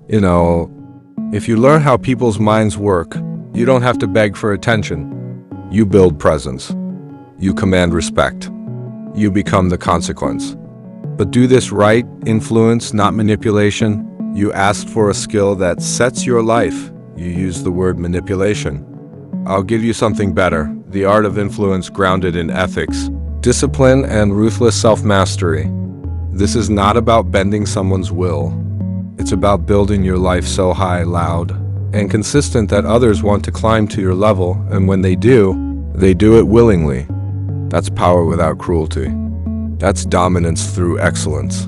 You know, if you learn how people's minds work, you don't have to beg for attention. You build presence. You command respect. You become the consequence. But do this right, influence, not manipulation. You asked for a skill that sets your life. You use the word manipulation. I'll give you something better, the art of influence grounded in ethics, discipline, and ruthless self-mastery. This is not about bending someone's will. It's about building your life so high, loud, and consistent that others want to climb to your level, and when they do it willingly. That's power without cruelty. That's dominance through excellence.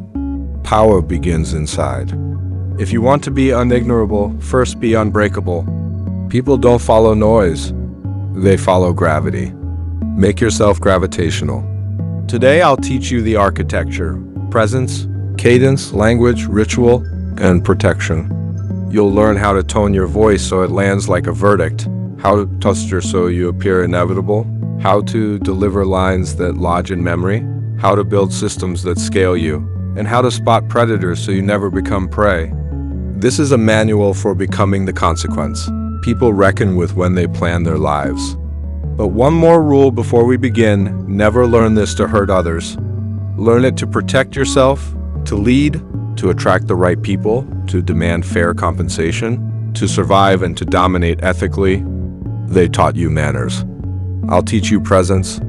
Power begins inside. If you want to be unignorable, first be unbreakable. People don't follow noise. They follow gravity. Make yourself gravitational. Today I'll teach you the architecture, presence, cadence, language, ritual, and protection. You'll learn how to tone your voice so it lands like a verdict, how to posture so you appear inevitable, how to deliver lines that lodge in memory, how to build systems that scale you, and how to spot predators so you never become prey. This is a manual for becoming the consequence. People reckon with when they plan their lives. But one more rule before we begin: never learn this to hurt others. Learn it to protect yourself, to lead, to attract the right people, to demand fair compensation, to survive and to dominate ethically. They taught you manners. I'll teach you presence.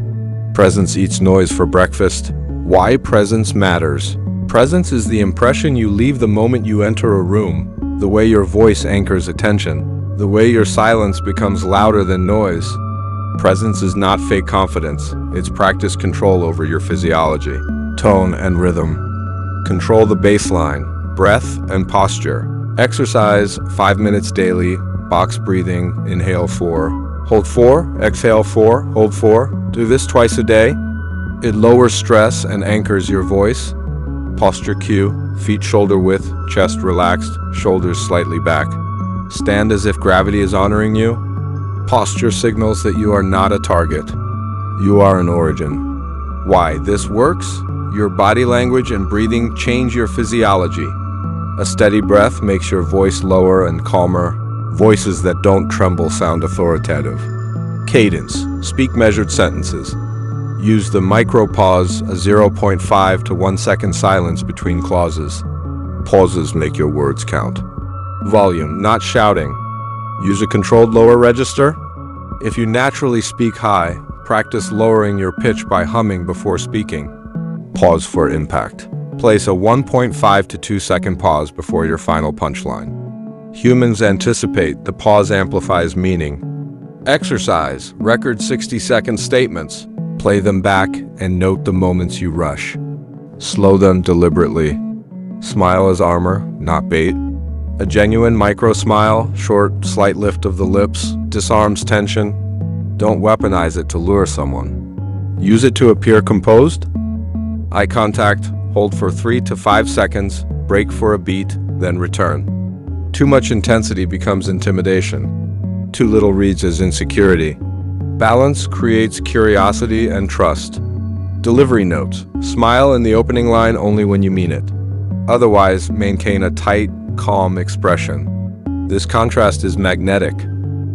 Presence eats noise for breakfast. Why presence matters. Presence is the impression you leave the moment you enter a room, the way your voice anchors attention, the way your silence becomes louder than noise. Presence is not fake confidence. It's practice control over your physiology, tone, and rhythm. Control the baseline, breath, and posture. Exercise 5 minutes daily, box breathing, inhale 4, hold 4, exhale 4, hold 4. Do this twice a day. It lowers stress and anchors your voice. Posture cue, feet shoulder width, chest relaxed, shoulders slightly back. Stand as if gravity is honoring you. Posture signals that you are not a target. You are an origin. Why this works? Your body language and breathing change your physiology. A steady breath makes your voice lower and calmer. Voices that don't tremble sound authoritative. Cadence. Speak measured sentences. Use the micro pause, a 0.5 to 1 second silence between clauses. Pauses make your words count. Volume, not shouting. Use a controlled lower register. If you naturally speak high, practice lowering your pitch by humming before speaking. Pause for impact. Place a 1.5 to 2 second pause before your final punchline. Humans anticipate, the pause amplifies meaning. Exercise, record 60-second statements. Play them back and note the moments you rush. Slow them deliberately. Smile as armor, not bait. A genuine micro smile, short, slight lift of the lips, disarms tension. Don't weaponize it to lure someone. Use it to appear composed. Eye contact, hold for 3 to 5 seconds, break for a beat, then return. Too much intensity becomes intimidation. Too little reads as insecurity. Balance creates curiosity and trust. Delivery notes. Smile in the opening line only when you mean it. Otherwise, maintain a tight, calm expression. This contrast is magnetic.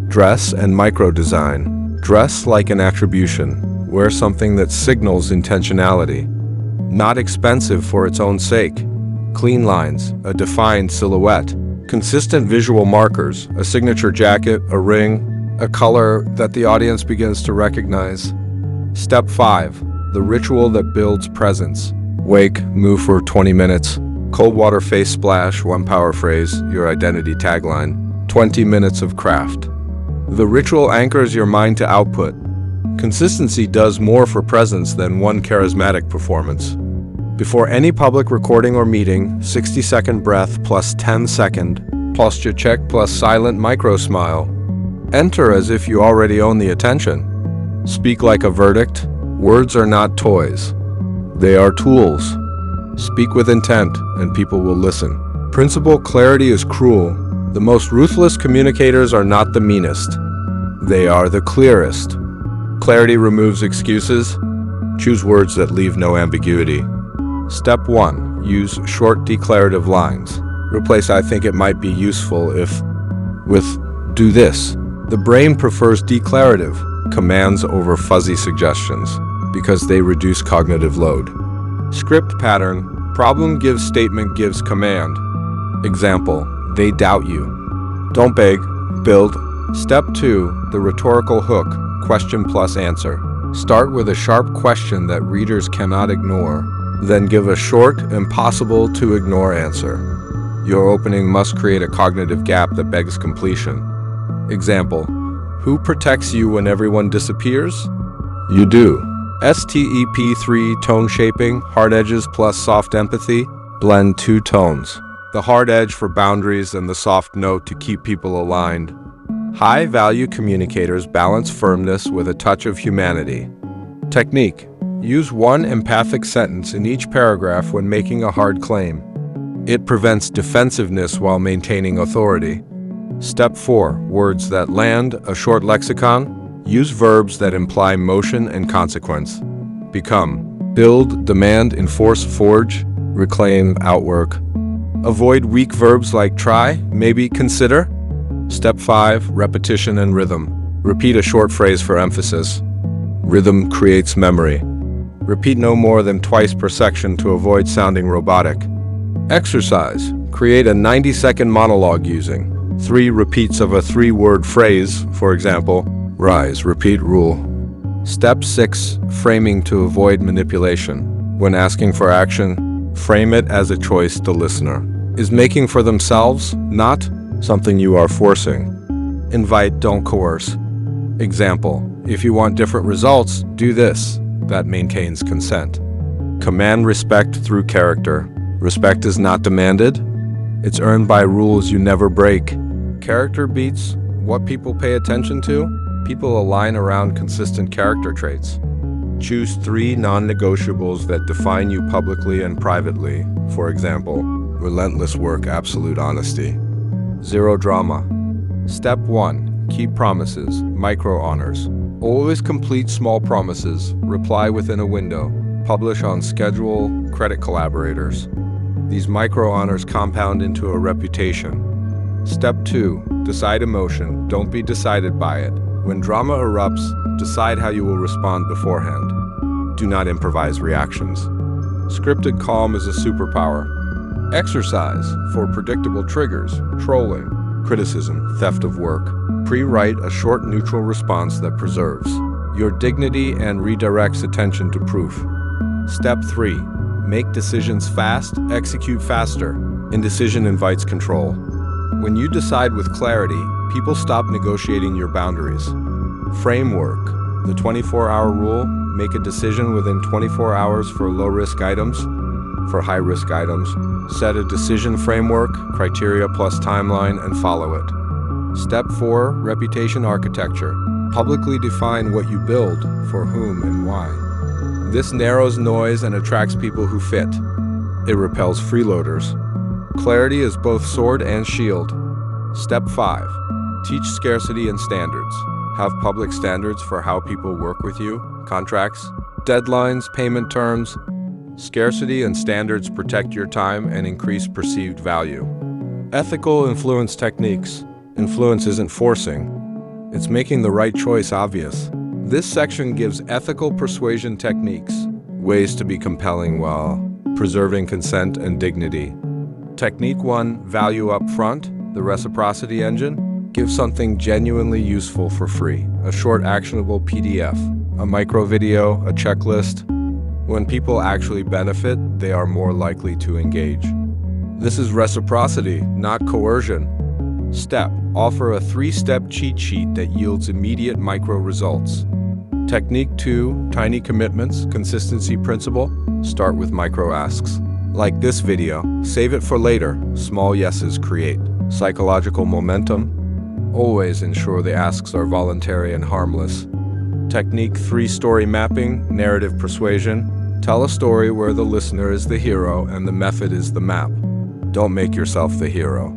Dress and micro-design. Dress like an attribution. Wear something that signals intentionality. Not expensive for its own sake. Clean lines, a defined silhouette. Consistent visual markers, a signature jacket, a ring, a color that the audience begins to recognize. Step 5, the ritual that builds presence. Wake, move for 20 minutes. Cold water face splash, one power phrase, your identity tagline. 20 minutes of craft. The ritual anchors your mind to output. Consistency does more for presence than one charismatic performance. Before any public recording or meeting, 60-second breath plus 10-second posture check plus silent micro smile. Enter as if you already own the attention. Speak like a verdict. Words are not toys. They are tools. Speak with intent, and people will listen. Principle clarity is cruel. The most ruthless communicators are not the meanest. They are the clearest. Clarity removes excuses. Choose words that leave no ambiguity. Step 1. Use short declarative lines. Replace "I think it might be useful if" with "do this." The brain prefers declarative commands over fuzzy suggestions because they reduce cognitive load. Script pattern: problem gives statement gives command. Example: they doubt you. Don't beg, build. Step 2, the rhetorical hook, question plus answer. Start with a sharp question that readers cannot ignore, then give a short, impossible to ignore answer. Your opening must create a cognitive gap that begs completion. Example: who protects you when everyone disappears? You do. STEP3 tone shaping, hard edges plus soft empathy, blend two tones. The hard edge for boundaries and the soft note to keep people aligned. High-value communicators balance firmness with a touch of humanity. Technique: use one empathic sentence in each paragraph when making a hard claim. It prevents defensiveness while maintaining authority. Step 4, words that land, a short lexicon. Use verbs that imply motion and consequence. Become: build, demand, enforce, forge, reclaim, outwork. Avoid weak verbs like try, maybe, consider. Step 5, repetition and rhythm. Repeat a short phrase for emphasis. Rhythm creates memory. Repeat no more than twice per section to avoid sounding robotic. Exercise: create a 90-second monologue using 3 repeats of a 3-word phrase, for example, rise, repeat, rule. Step 6, framing to avoid manipulation. When asking for action, frame it as a choice the listener is making for themselves, not something you are forcing. Invite, don't coerce. Example: if you want different results, do this. That maintains consent. Command respect through character. Respect is not demanded. It's earned by rules you never break. Character beats what people pay attention to. People align around consistent character traits. Choose 3 non-negotiables that define you publicly and privately. For example, relentless work, absolute honesty. Zero drama. Step 1, keep promises, micro honors. Always complete small promises, reply within a window, publish on schedule, credit collaborators. These micro honors compound into a reputation. Step 2, decide emotion, don't be decided by it. When drama erupts, decide how you will respond beforehand. Do not improvise reactions. Scripted calm is a superpower. Exercise for predictable triggers, trolling, criticism, theft of work. Pre-write a short neutral response that preserves your dignity and redirects attention to proof. Step 3, make decisions fast, execute faster. Indecision invites control. When you decide with clarity, people stop negotiating your boundaries. Framework: the 24-hour rule, make a decision within 24 hours for low-risk items. For high-risk items, set a decision framework, criteria plus timeline, and follow it. Step 4, reputation architecture. Publicly define what you build, for whom and why. This narrows noise and attracts people who fit. It repels freeloaders. Clarity is both sword and shield. Step 5, teach scarcity and standards. Have public standards for how people work with you, contracts, deadlines, payment terms. Scarcity and standards protect your time and increase perceived value. Ethical influence techniques. Influence isn't forcing. It's making the right choice obvious. This section gives ethical persuasion techniques, ways to be compelling while preserving consent and dignity. Technique 1, value up front, the reciprocity engine. Give something genuinely useful for free. A short actionable PDF, a micro video, a checklist. When people actually benefit, they are more likely to engage. This is reciprocity, not coercion. Step, offer a 3-step cheat sheet that yields immediate micro results. Technique 2, tiny commitments, consistency principle. Start with micro asks. Like this video, save it for later. Small yeses create psychological momentum. Always ensure the asks are voluntary and harmless. Technique 3, story mapping, narrative persuasion. Tell a story where the listener is the hero and the method is the map. Don't make yourself the hero.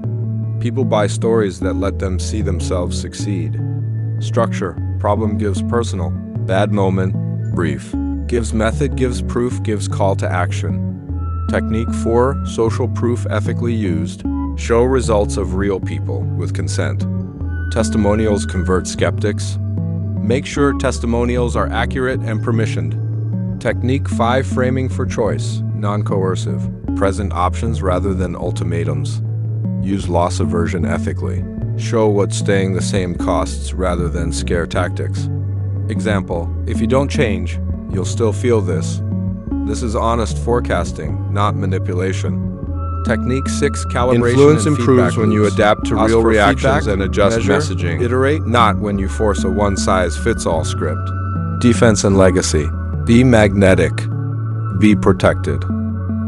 People buy stories that let them see themselves succeed. Structure, problem gives personal. Bad moment, brief. Gives method, gives proof, gives call to action. Technique 4, social proof ethically used. Show results of real people with consent. Testimonials convert skeptics. Make sure testimonials are accurate and permissioned. Technique 5: framing for choice, non-coercive. Present options rather than ultimatums. Use loss aversion ethically. Show what staying the same costs rather than scare tactics. Example, if you don't change, you'll still feel this. This is honest forecasting, not manipulation. Technique 6: calibration. Influence and improves feedback when you loops. adapt to Ask real for reactions feedback, and adjust measure, messaging. Iterate, not when you force a one-size-fits-all script. Defense and legacy. Be magnetic. Be protected.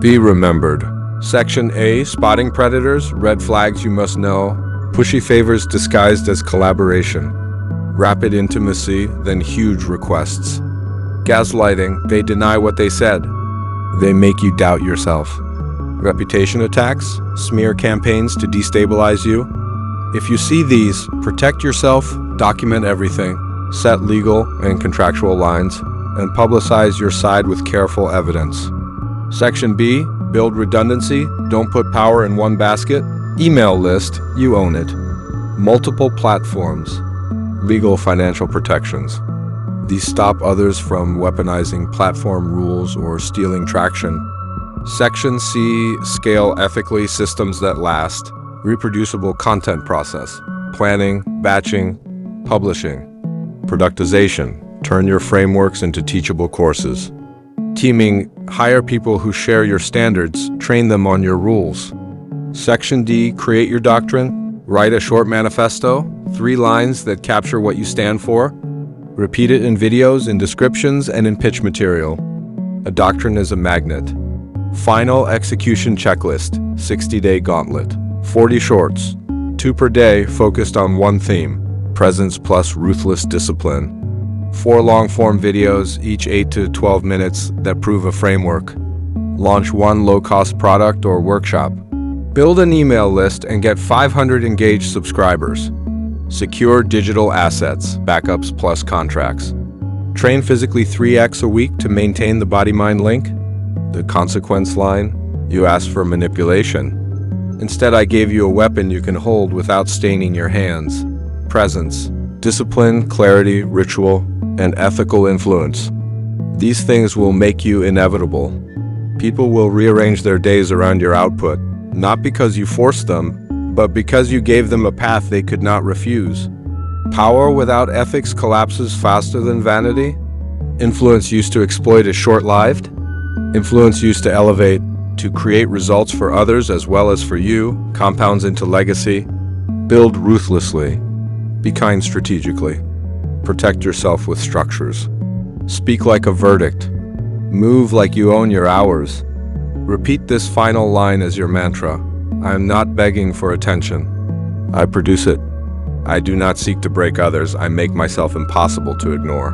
Be remembered. Section A: spotting predators, red flags you must know. Pushy favors disguised as collaboration. Rapid intimacy, then huge requests. Gaslighting, they deny what they said. They make you doubt yourself. Reputation attacks, smear campaigns to destabilize you. If you see these, protect yourself, document everything, set legal and contractual lines, and publicize your side with careful evidence. Section B: build redundancy, don't put power in one basket. Email list, you own it. Multiple platforms, legal financial protections. These stop others from weaponizing platform rules or stealing traction. Section C: scale ethically, systems that last. Reproducible content process, planning, batching, publishing. Productization, turn your frameworks into teachable courses. Teaming, hire people who share your standards, train them on your rules. Section D: create your doctrine. Write a short manifesto, 3 lines that capture what you stand for. Repeat it in videos, in descriptions, and in pitch material. A doctrine is a magnet. Final execution checklist, 60-day gauntlet. 40 shorts, 2 per day focused on one theme, presence plus ruthless discipline. 4 long-form videos, each 8 to 12 minutes, that prove a framework. Launch 1 low-cost product or workshop. Build an email list and get 500 engaged subscribers. Secure digital assets, backups plus contracts. Train physically 3x a week to maintain the body-mind link. The consequence line: you asked for manipulation. Instead, I gave you a weapon you can hold without staining your hands. Presence, discipline, clarity, ritual, and ethical influence. These things will make you inevitable. People will rearrange their days around your output, not because you forced them, but because you gave them a path they could not refuse. Power without ethics collapses faster than vanity. Influence used to exploit is short-lived. Influence used to elevate, to create results for others as well as for you, compounds into legacy. Build ruthlessly. Be kind strategically. Protect yourself with structures. Speak like a verdict. Move like you own your hours. Repeat this final line as your mantra. I am not begging for attention. I produce it. I do not seek to break others. I make myself impossible to ignore.